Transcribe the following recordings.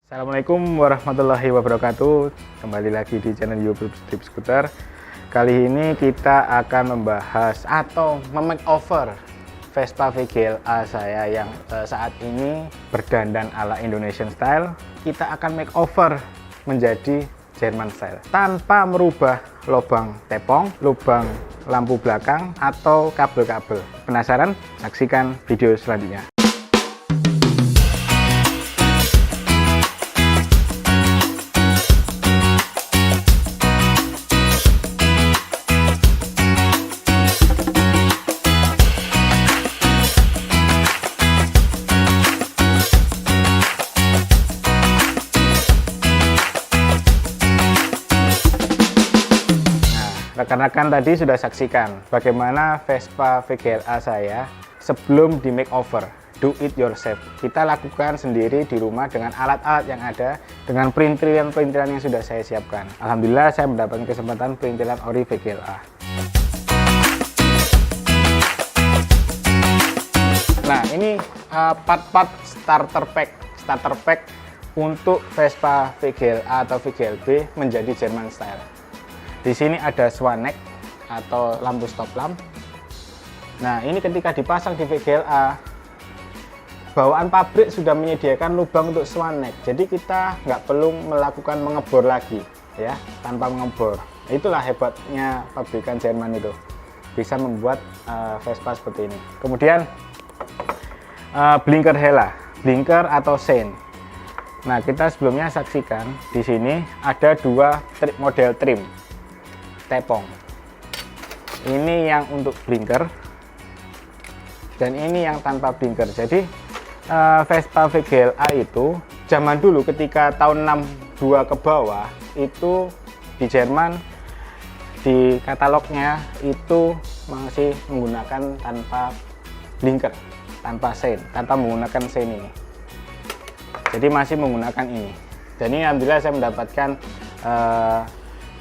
Assalamualaikum warahmatullahi wabarakatuh. Kembali lagi di channel YouTube Strip Scooter. Kali ini kita akan membahas atau memakeover Vespa VGLA saya yang saat ini berdandan ala Indonesian style. Kita akan makeover menjadi German style tanpa merubah lubang tepong, lubang lampu belakang atau kabel-kabel. Penasaran? Saksikan video selanjutnya. Rekan-rekan tadi sudah saksikan bagaimana Vespa VGLA saya sebelum di makeover, do it yourself. Kita lakukan sendiri di rumah dengan alat-alat yang ada, dengan perintilan-perintilan yang sudah saya siapkan. Alhamdulillah saya mendapatkan kesempatan perintilan ori VGLA. Nah, ini part-part starter pack untuk Vespa VGLA atau VGLB menjadi German style. Di sini ada swanek atau lampu stop lamp. Nah, ini ketika dipasang di VGLA, bawaan pabrik sudah menyediakan lubang untuk swanek. Jadi kita nggak perlu melakukan mengebor lagi, ya, tanpa mengebor. Itulah hebatnya pabrikan Jerman itu, bisa membuat Vespa seperti ini. Kemudian blinker hela, blinker atau sein. Nah, kita sebelumnya saksikan di sini ada dua model trim tepong. Ini yang untuk blinker dan ini yang tanpa blinker. Jadi Vespa VGLA itu zaman dulu ketika tahun 62 ke bawah itu di Jerman di katalognya itu masih menggunakan tanpa blinker, tanpa sein, tanpa menggunakan sein ini. Jadi masih menggunakan ini. Dan ini alhamdulillah saya mendapatkan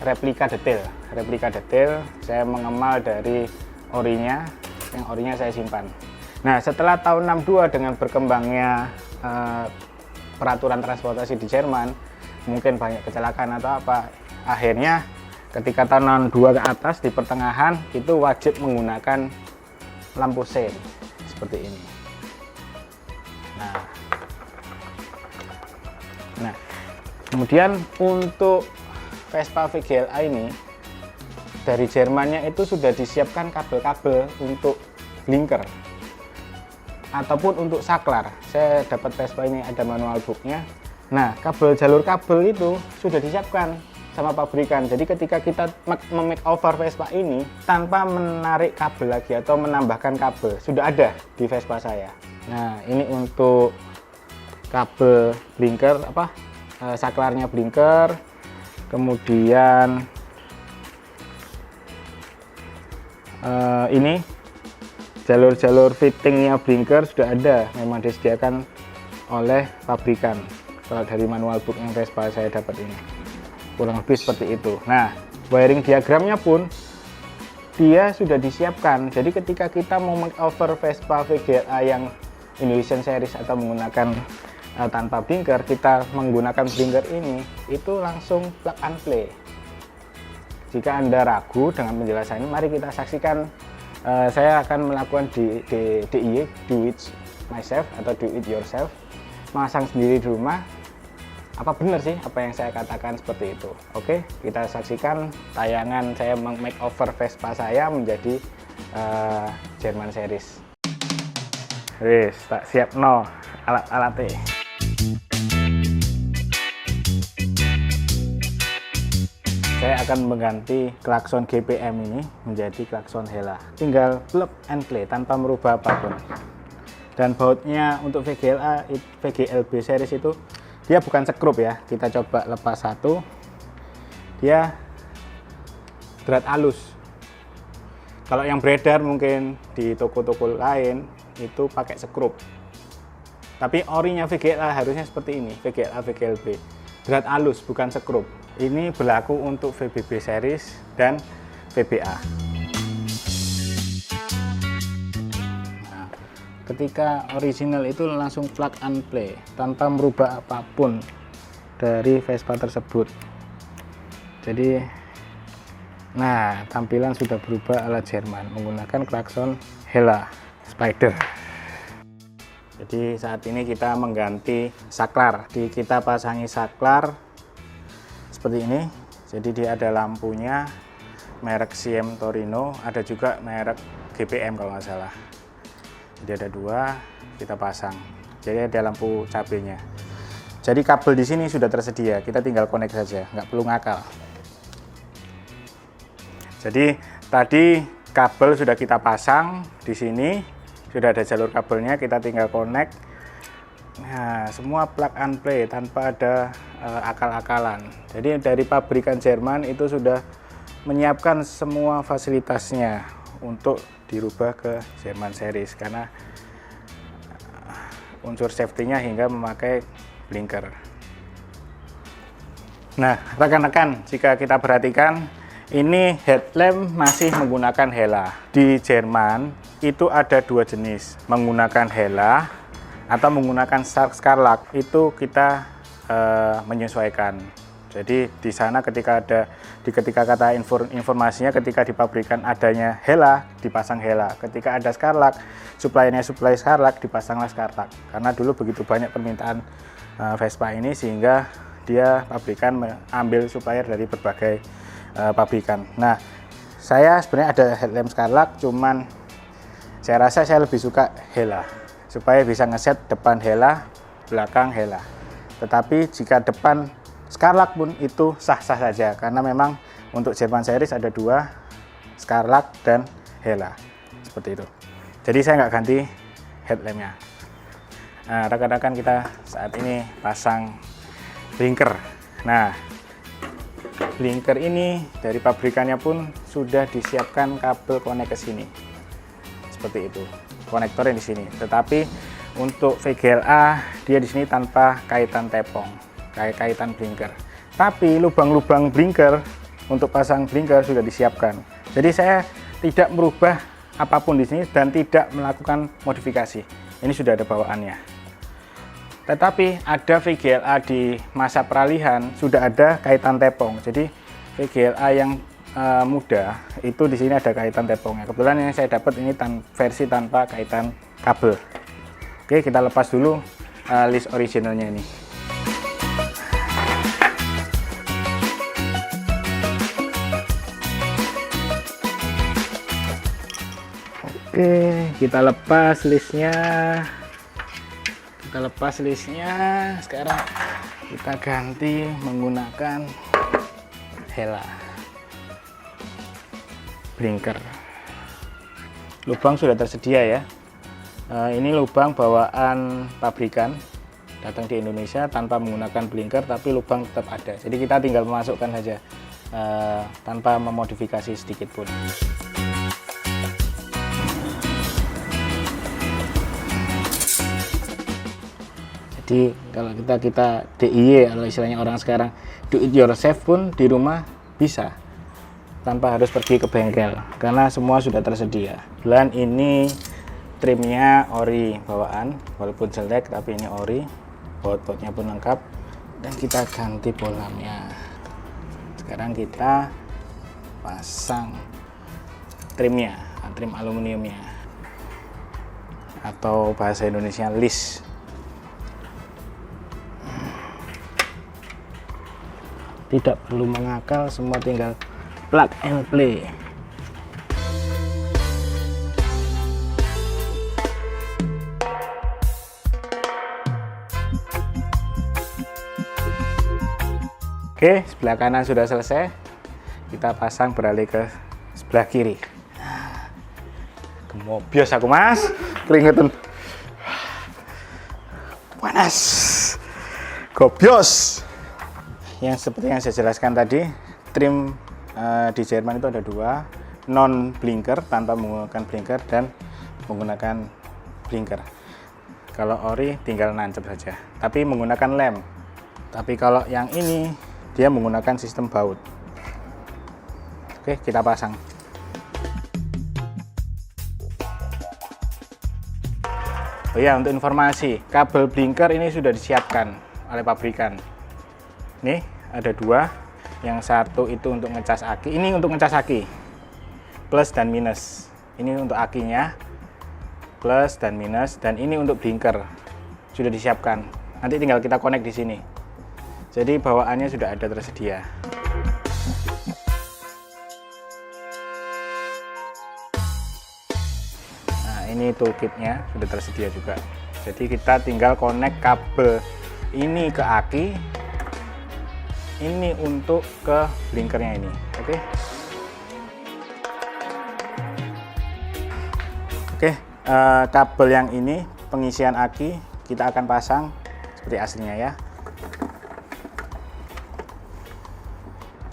replika detail. Saya mengemal dari orinya, yang orinya saya simpan. Nah, setelah tahun 62 dengan berkembangnya peraturan transportasi di Jerman, mungkin banyak kecelakaan atau apa, akhirnya ketika tahun 62 ke atas di pertengahan itu wajib menggunakan lampu sein seperti ini. Nah, kemudian untuk Vespa VGLA ini dari Jermannya itu sudah disiapkan kabel-kabel untuk blinker ataupun untuk saklar. Saya dapat Vespa ini ada manual booknya. Nah, jalur kabel itu sudah disiapkan sama pabrikan. Jadi ketika kita memakeover Vespa ini tanpa menarik kabel lagi atau menambahkan kabel, sudah ada di Vespa saya. Nah, ini untuk kabel blinker saklarnya blinker. Kemudian ini jalur-jalur fittingnya blinker sudah ada, memang disediakan oleh pabrikan. Kalau dari manual book yang Vespa saya dapat ini kurang lebih seperti itu. Nah, wiring diagramnya pun dia sudah disiapkan. Jadi ketika kita mau makeover Vespa VGLA yang Indonesian series atau menggunakan tanpa blinker, kita menggunakan blinker ini itu langsung plug and play. Jika Anda ragu dengan penjelasan ini, mari kita saksikan. Saya akan melakukan DIY, do it myself atau do it yourself, masang sendiri di rumah. Apa benar sih apa yang saya katakan seperti itu? Oke, kita saksikan tayangan saya makeover Vespa saya menjadi German series. Wis, tak siap no alat-alatnya. Saya akan mengganti klakson GPM ini menjadi klakson hela. Tinggal plug and play tanpa merubah apapun. Dan bautnya untuk VGLA, VGLB series itu dia bukan sekrup ya. Kita coba lepas satu. Dia drat halus. Kalau yang beredar mungkin di toko-toko lain itu pakai sekrup. Tapi orinya VGLA harusnya seperti ini, VGLA VGLB. Drat halus bukan sekrup. Ini berlaku untuk VBB series dan VBA. Nah, ketika original itu langsung plug and play tanpa merubah apapun dari Vespa tersebut. Jadi nah, tampilan sudah berubah ala Jerman menggunakan klakson Hella Spider. Jadi saat ini kita mengganti saklar. Kita pasangi saklar seperti ini. Jadi dia ada lampunya merek CM Torino, ada juga merek GPM kalau nggak salah. Jadi ada dua, kita pasang. Jadi ada lampu cabenya. Jadi kabel di sini sudah tersedia, kita tinggal connect saja, nggak perlu ngakal. Jadi tadi kabel sudah kita pasang di sini, sudah ada jalur kabelnya, kita tinggal connect. Nah, semua plug and play tanpa ada akal-akalan. Jadi dari pabrikan Jerman itu sudah menyiapkan semua fasilitasnya untuk dirubah ke Jerman series karena unsur safety-nya hingga memakai blinker. Nah, rekan-rekan, jika kita perhatikan ini headlamp masih menggunakan Hella. Di Jerman itu ada dua jenis, menggunakan Hella atau menggunakan Scarlux. Itu kita menyesuaikan. Jadi di sana ketika kata informasinya ketika di pabrikan adanya Hella dipasang Hella. Ketika ada Scarlux, supply Scarlux dipasanglah Scarlux. Karena dulu begitu banyak permintaan Vespa ini sehingga dia pabrikan mengambil supplier dari berbagai pabrikan. Nah, saya sebenarnya ada headlamp Scarlux, cuman saya rasa saya lebih suka Hella supaya bisa ngeset depan Hella, belakang Hella. Tetapi jika depan Scarlux pun itu sah-sah saja karena memang untuk Jerman series ada dua, Scarlux dan Hella seperti itu. Jadi saya nggak ganti headlampnya. Nah, rekan-rekan, kita saat ini pasang blinker. Nah, blinker ini dari pabrikannya pun sudah disiapkan kabel konek ke sini. Seperti itu. Konektornya di sini. Tetapi untuk VGLA dia di sini tanpa kaitan tepong, kaitan blinker. Tapi lubang-lubang blinker untuk pasang blinker sudah disiapkan. Jadi saya tidak merubah apapun di sini dan tidak melakukan modifikasi. Ini sudah ada bawaannya. Tetapi ada VGLA di masa peralihan sudah ada kaitan tepong. Jadi VGLA yang muda itu di sini ada kaitan tepongnya. Kebetulan yang saya dapat ini versi tanpa kaitan kabel. Oke, kita lepas dulu list originalnya ini. Oke, kita lepas listnya. Sekarang kita ganti menggunakan Hella blinker. Lubang sudah tersedia ya. Ini lubang bawaan pabrikan datang di Indonesia tanpa menggunakan blinker, tapi lubang tetap ada. Jadi kita tinggal memasukkan saja tanpa memodifikasi sedikit pun. Jadi kalau kita DIY, kalau istilahnya orang sekarang do it yourself pun di rumah bisa tanpa harus pergi ke bengkel karena semua sudah tersedia. Dan ini trimnya ori bawaan, walaupun jelek tapi ini ori, baut-bautnya pun lengkap. Dan kita ganti bolamnya. Sekarang kita pasang trimnya, trim aluminiumnya atau bahasa Indonesia list. Tidak perlu mengakal, semua tinggal plug and play. Oke, sebelah kanan sudah selesai. Kita pasang beralih ke sebelah kiri. Kemobios aku mas, keringetan. Panas. Gobios. Yang seperti yang saya jelaskan tadi, trim di Jerman itu ada dua, non blinker tanpa menggunakan blinker dan menggunakan blinker. Kalau ori tinggal nancep saja, tapi menggunakan lem. Tapi kalau yang ini dia menggunakan sistem baut. Oke, kita pasang. Oh ya, untuk informasi, kabel blinker ini sudah disiapkan oleh pabrikan. Nih ada dua, yang satu itu untuk ngecas aki, ini untuk ngecas aki, plus dan minus. Ini untuk akinya, plus dan minus, dan ini untuk blinker sudah disiapkan. Nanti tinggal kita connect di sini. Jadi bawaannya sudah ada tersedia. Nah, ini toolkitnya sudah tersedia juga. Jadi kita tinggal connect kabel ini ke aki, ini untuk ke blinkernya ini. Oke, kabel yang ini pengisian aki kita akan pasang seperti aslinya ya.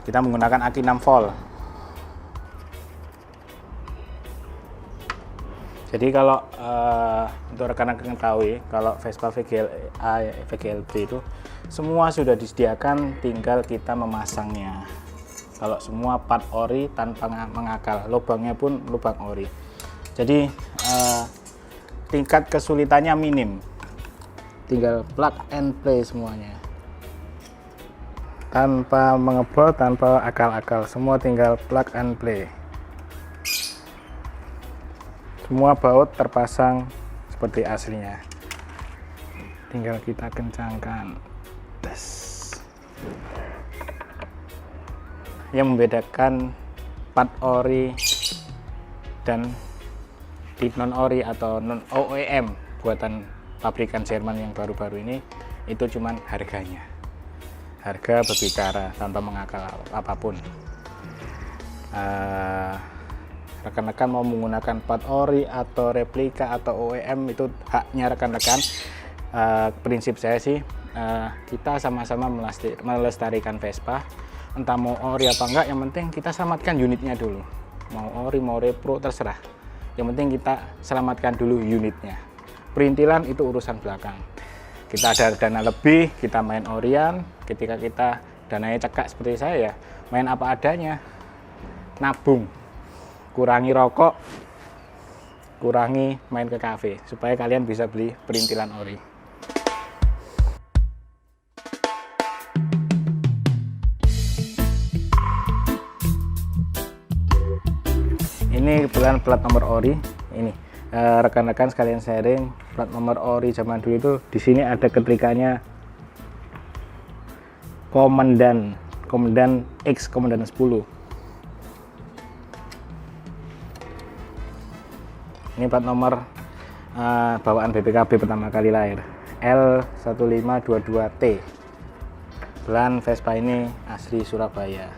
Kita menggunakan aki 6 volt. Jadi kalau untuk rekan-rekan ketahui, kalau Vespa VGL-A, VGL-B itu semua sudah disediakan, tinggal kita memasangnya. Kalau semua part ori tanpa mengakal, lubangnya pun lubang ori. Jadi tingkat kesulitannya minim, tinggal plug and play semuanya. Tanpa mengebol, tanpa akal-akal, semua tinggal plug and play. Semua baut terpasang seperti aslinya, tinggal kita kencangkan. Yang membedakan part ori dan di non ori atau non OEM buatan pabrikan Jerman yang baru-baru ini, itu cuman harganya. Harga berbicara tanpa mengakal apapun. Rekan-rekan mau menggunakan part ori atau replika atau OEM itu haknya rekan-rekan. Prinsip saya sih kita sama-sama melestarikan Vespa, entah mau ori apa enggak, yang penting kita selamatkan unitnya dulu. Mau ori mau repro terserah, yang penting kita selamatkan dulu unitnya. Perintilan itu urusan belakang. Kita ada dana lebih, kita main orian. Ketika kita dananya cekak seperti saya ya, main apa adanya, nabung, kurangi rokok, kurangi main ke kafe, supaya kalian bisa beli perintilan ori. Ini kebetulan plat nomor ori. Ini rekan-rekan sekalian sharing, plat nomor ori zaman dulu itu di sini ada ketikanya komandan X, komandan 10. Ini plat nomor bawaan BPKB pertama kali lahir, L1522T. Kebetulan Vespa ini asli Surabaya.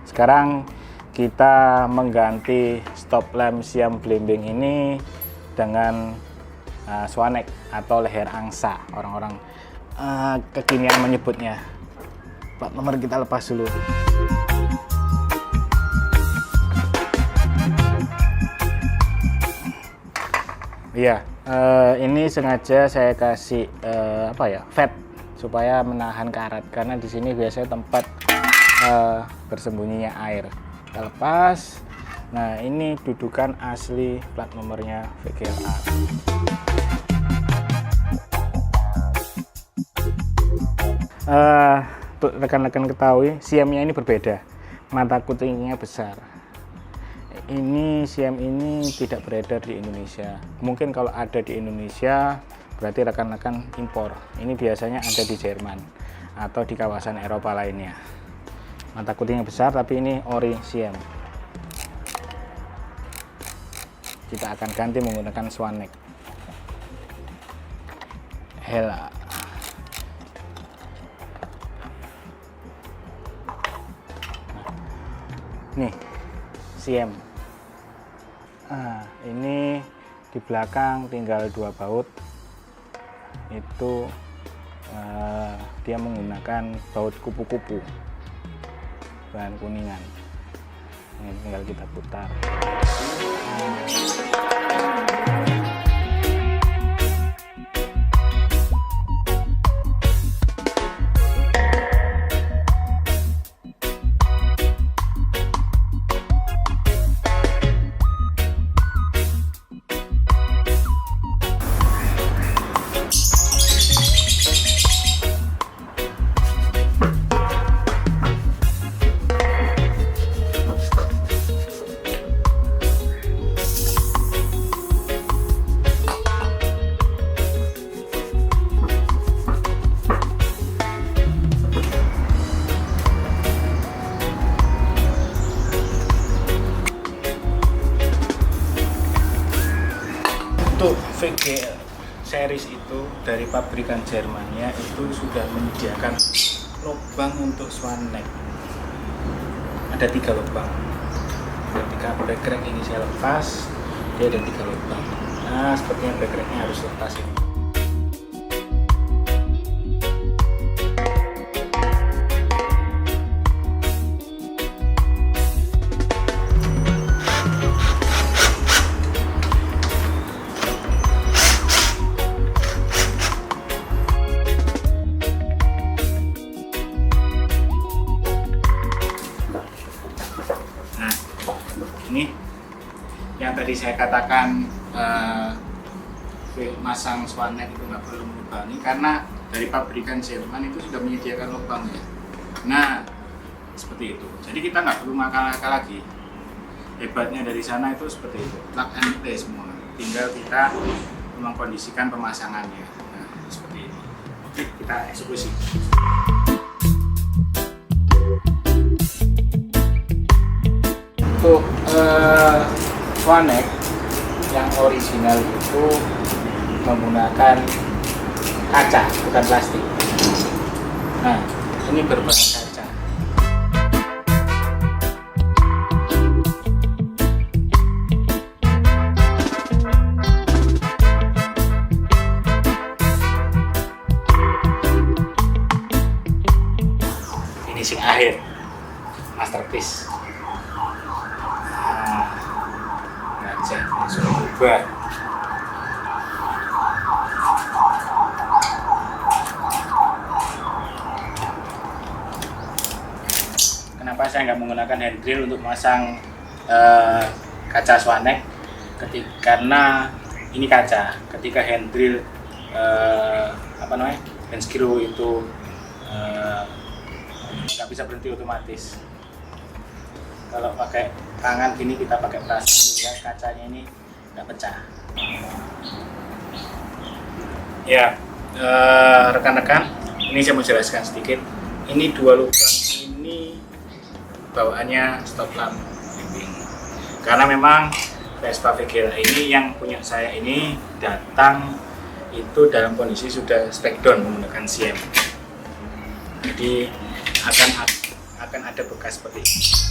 Sekarang kita mengganti stop lamp siam blimbing ini dengan swanek atau leher angsa, orang-orang kekinian menyebutnya. Plat nomor kita lepas dulu. Iya, ini sengaja saya kasih fat supaya menahan karat, karena di sini biasanya tempat bersembunyinya air. Kita lepas. Nah, ini dudukan asli plat nomornya VGL-A. Rekan-rekan ketahui, siamnya ini berbeda, mata kutingnya besar. Ini siam ini tidak beredar di Indonesia. Mungkin kalau ada di Indonesia berarti rekan-rekan impor. Ini biasanya ada di Jerman atau di kawasan Eropa lainnya. Mata kutingnya besar, tapi ini ori siam. Kita akan ganti menggunakan swanek. Hela. Nih, siam. Ini di belakang tinggal 2 baut. Itu dia menggunakan baut kupu-kupu, bahan kuningan. Ini tinggal kita putar. VGL series itu dari pabrikan Jermannya itu sudah menyediakan lubang untuk swan neck. Ada 3 lubang. Ketika break ini saya lepas, dia ada 3 lubang. Nah, sepertinya break-nya harus lepas ini. Ini yang tadi saya katakan masang swan neck itu nggak perlu melubangi karena dari pabrikan Jerman itu sudah menyediakan lubangnya. Nah, seperti itu. Jadi kita nggak perlu ngakal-ngakal lagi. Hebatnya dari sana itu seperti itu, plug and play semua. Tinggal kita mengkondisikan pemasangannya. Nah, seperti ini. Oke, kita eksekusi. Untuk swan neck yang original itu menggunakan kaca, bukan plastik. Nah, ini berbahan kaca. Finishing akhir, masterpiece. Ini sudah berubah. Kenapa saya nggak menggunakan hand drill untuk memasang kaca swan neck? Karena ini kaca. Ketika hand drill hand screw itu nggak bisa berhenti otomatis. Kalau pakai tangan gini, kita pakai plastik ya, kacanya ini nggak pecah. Ya, rekan-rekan, ini saya mau jelaskan sedikit. Ini 2 lubang ini bawaannya stop lamp bimbing. Karena memang Vespa VGL ini yang punya saya ini datang itu dalam kondisi sudah spek down menggunakan CM. Jadi akan ada bekas seperti ini.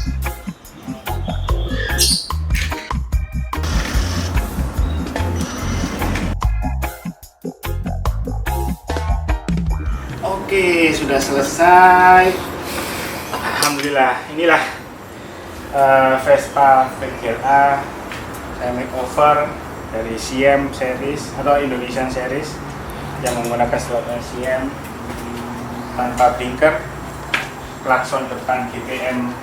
Oke, sudah selesai. Alhamdulillah, inilah Vespa VGL-A saya makeover dari CM series atau Indonesian series yang menggunakan slotnya CM tanpa blinker, klakson depan GPM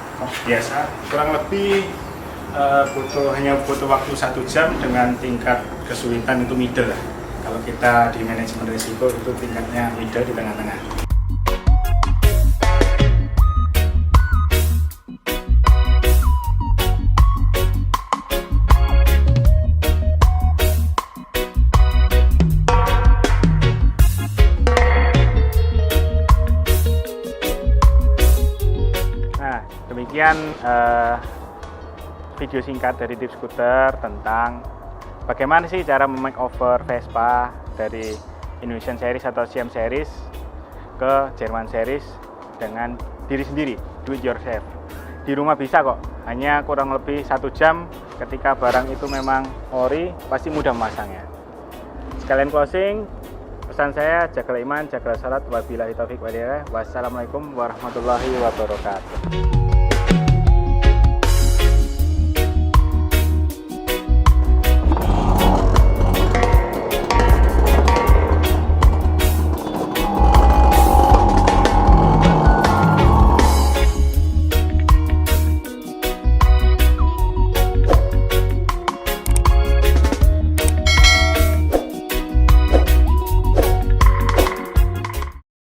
biasa. Kurang lebih hanya butuh waktu 1 jam dengan tingkat kesulitan itu middle lah. Kalau kita di manajemen risiko itu tingkatnya middle di tengah-tengah. Nah, demikian video singkat dari Tips Scooter tentang bagaimana sih cara memakeover Vespa dari Indonesian series atau CM series ke Jerman series dengan diri sendiri, do it yourself. Di rumah bisa kok, hanya kurang lebih 1 jam. Ketika barang itu memang ori, pasti mudah memasangnya. Sekalian closing, pesan saya, jagalah iman, jagalah salat, wabillahi taufiq walhidayah. Wassalamualaikum warahmatullahi wabarakatuh.